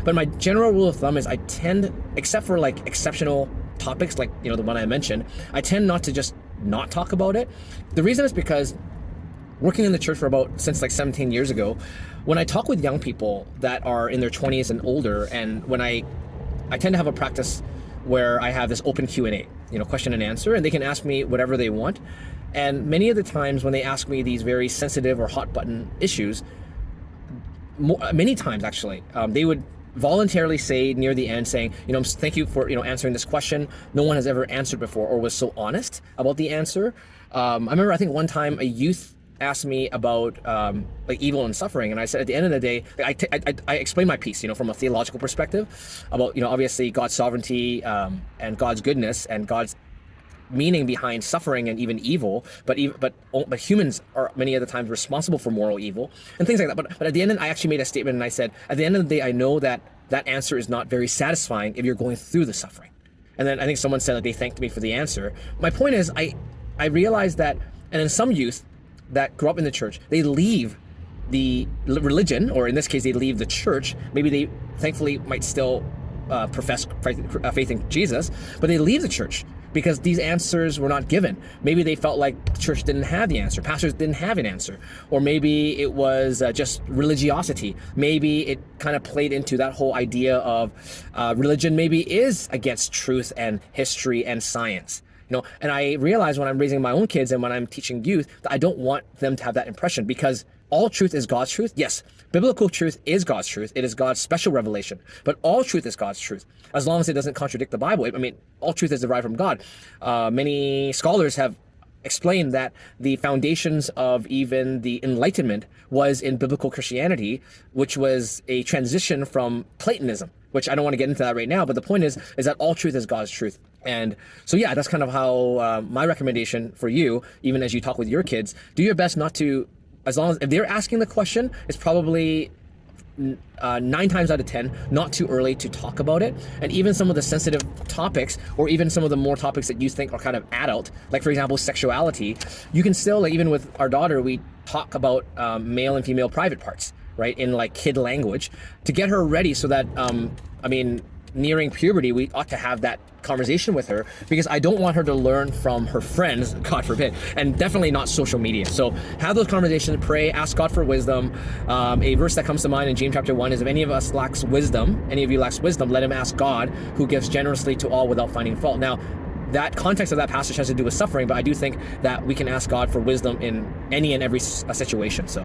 But my general rule of thumb is I tend, except for like exceptional topics like, the one I mentioned, I tend not to just not talk about it. The reason is because working in the church since like 17 years ago, when I talk with young people that are in their 20s and older, and when I tend to have a practice where I have this open Q&A, question and answer, and they can ask me whatever they want. And many of the times when they ask me these very sensitive or hot button issues, many times actually, they would voluntarily say near the end, saying, thank you for answering this question. No one has ever answered before or was so honest about the answer. I remember, I think one time a youth asked me about like evil and suffering, and I said at the end of the day, I explained my piece, from a theological perspective about obviously God's sovereignty and God's goodness and God's meaning behind suffering and even evil, but humans are many of the times responsible for moral evil and things like that. But at the end, I actually made a statement, and I said, at the end of the day, I know that answer is not very satisfying if you're going through the suffering. And then I think someone said that they thanked me for the answer. My point is, I realized that, and in some youth that grew up in the church, they leave the religion, or in this case, they leave the church. Maybe they thankfully might still profess faith in Jesus, but they leave the church because these answers were not given. Maybe they felt like the church didn't have the answer, pastors didn't have an answer, or maybe it was just religiosity. Maybe it kind of played into that whole idea of religion maybe is against truth and history and science. And I realize when I'm raising my own kids and when I'm teaching youth that I don't want them to have that impression, because all truth is God's truth. Yes, biblical truth is God's truth. It is God's special revelation. But all truth is God's truth, as long as it doesn't contradict the Bible. I mean, all truth is derived from God. Many scholars have explained that the foundations of even the Enlightenment was in biblical Christianity, which was a transition from Platonism, which I don't want to get into that right now. But the point is that all truth is God's truth. And so, yeah, that's kind of how my recommendation for you, even as you talk with your kids, do your best not to, as long as if they're asking the question, it's probably 9 times out of 10 not too early to talk about it. And even some of the sensitive topics, or even some of the more topics that you think are kind of adult, like for example sexuality, you can still, like even with our daughter, we talk about male and female private parts, right, in like kid language, to get her ready so that nearing puberty, we ought to have that conversation with her, because I don't want her to learn from her friends, God forbid, and definitely not social media. So have those conversations, pray, ask God for wisdom. A verse that comes to mind in James chapter 1 is, if any of us lacks wisdom, any of you lacks wisdom, let him ask God, who gives generously to all without finding fault. Now, that context of that passage has to do with suffering, but I do think that we can ask God for wisdom in any and every situation. So